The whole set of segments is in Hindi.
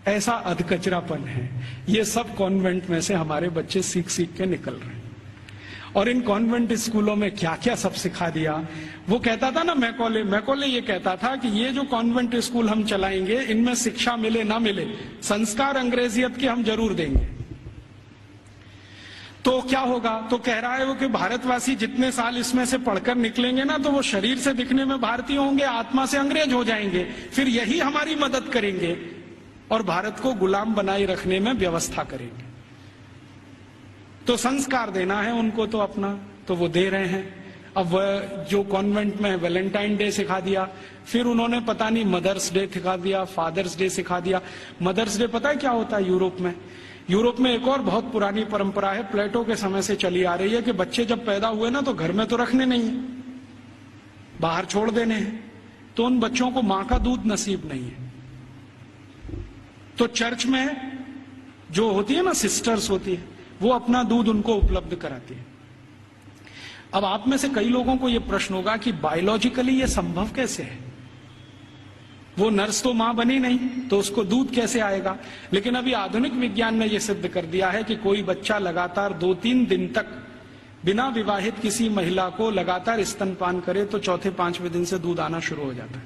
ऐसा अधकचरापन है। ये सब कॉन्वेंट में से हमारे बच्चे सीख सीख के निकल रहे हैं। और इन कॉन्वेंट स्कूलों में क्या क्या सब सिखा दिया। वो कहता था ना, मैकॉले ये कहता था कि ये जो कॉन्वेंट स्कूल हम चलाएंगे, इनमें शिक्षा मिले ना मिले, संस्कार अंग्रेजियत के हम जरूर देंगे। तो क्या होगा? तो कह रहा है वो कि भारतवासी जितने साल इसमें से पढ़कर निकलेंगे ना, तो वो शरीर से दिखने में भारतीय होंगे, आत्मा से अंग्रेज हो जाएंगे। फिर यही हमारी मदद करेंगे और भारत को गुलाम बनाए रखने में व्यवस्था करेंगे। तो संस्कार देना है उनको तो अपना, तो वो दे रहे हैं। अब जो कॉन्वेंट में वैलेंटाइन डे सिखा दिया, फिर उन्होंने पता नहीं मदर्स डे सिखा दिया, फादर्स डे सिखा दिया। मदर्स डे पता है क्या होता है यूरोप में? यूरोप में एक और बहुत पुरानी परंपरा है, प्लेटो के समय से चली आ रही है, कि बच्चे जब पैदा हुए ना तो घर में तो रखने नहीं है, बाहर छोड़ देने हैं। तो उन बच्चों को मां का दूध नसीब नहीं है। तो चर्च में जो होती है ना, सिस्टर्स होती है, वो अपना दूध उनको उपलब्ध कराती है। अब आप में से कई लोगों को यह प्रश्न होगा कि बायोलॉजिकली ये संभव कैसे है? वो नर्स तो मां बनी नहीं, तो उसको दूध कैसे आएगा? लेकिन अभी आधुनिक विज्ञान ने यह सिद्ध कर दिया है कि कोई बच्चा लगातार 2-3 दिन तक बिना विवाहित किसी महिला को लगातार स्तनपान करे तो चौथे 5वें दिन से दूध आना शुरू हो जाता है।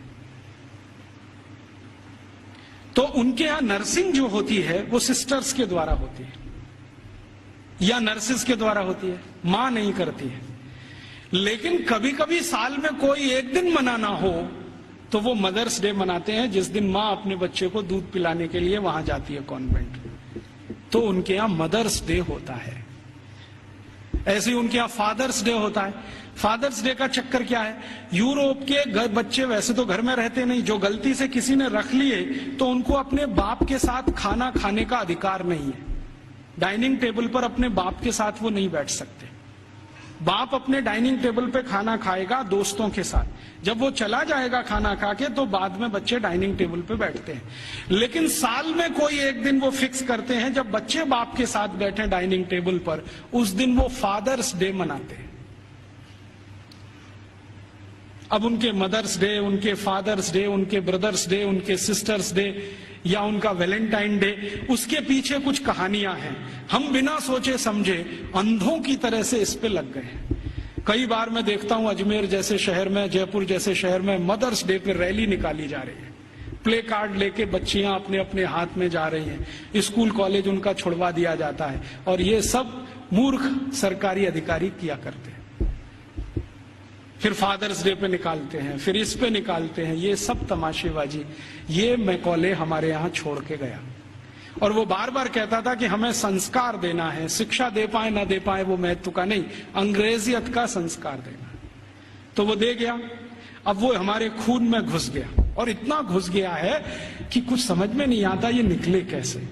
तो उनके यहां नर्सिंग जो होती है वो सिस्टर्स के द्वारा होती है या नर्सिस के द्वारा होती है, मां नहीं करती है। लेकिन कभी कभी साल में कोई एक दिन मनाना हो तो वो मदर्स डे मनाते हैं, जिस दिन मां अपने बच्चे को दूध पिलाने के लिए वहां जाती है कॉन्वेंट। तो उनके यहां मदर्स डे होता है। ऐसे ही उनके यहां फादर्स डे होता है। फादर्स डे का चक्कर क्या है? यूरोप के बच्चे वैसे तो घर में रहते नहीं, जो गलती से किसी ने रख लिए तो उनको अपने बाप के साथ खाना खाने का अधिकार नहीं है। डाइनिंग टेबल पर अपने बाप के साथ वो नहीं बैठ सकते। बाप अपने डाइनिंग टेबल पे खाना खाएगा दोस्तों के साथ। जब वो चला जाएगा खाना खा के, तो बाद में बच्चे डाइनिंग टेबल पे बैठते हैं। लेकिन साल में कोई एक दिन वो फिक्स करते हैं जब बच्चे बाप के साथ बैठे डाइनिंग टेबल पर, उस दिन वो फादर्स डे मनाते हैं। अब उनके मदर्स डे, उनके फादर्स डे, उनके ब्रदर्स डे, उनके सिस्टर्स डे या उनका वैलेंटाइन डे, उसके पीछे कुछ कहानियां हैं। हम बिना सोचे समझे अंधों की तरह से इस पे लग गए हैं। कई बार मैं देखता हूं अजमेर जैसे शहर में, जयपुर जैसे शहर में मदर्स डे पे रैली निकाली जा रही है। प्ले कार्ड लेके बच्चियां अपने अपने हाथ में जा रही हैं, स्कूल कॉलेज उनका छुड़वा दिया जाता है। और ये सब मूर्ख सरकारी अधिकारी किया करते हैं। फिर फादर्स डे पे निकालते हैं, फिर इस पे निकालते हैं। ये सब तमाशेबाजी, ये मैकॉले हमारे यहां छोड़ के गया। और वो बार बार कहता था कि हमें संस्कार देना है, शिक्षा दे पाए ना दे पाए वो महत्व का नहीं, अंग्रेजियत का संस्कार देना है। तो वो दे गया। अब वो हमारे खून में घुस गया, और इतना घुस गया है कि कुछ समझ में नहीं आता ये निकले कैसे।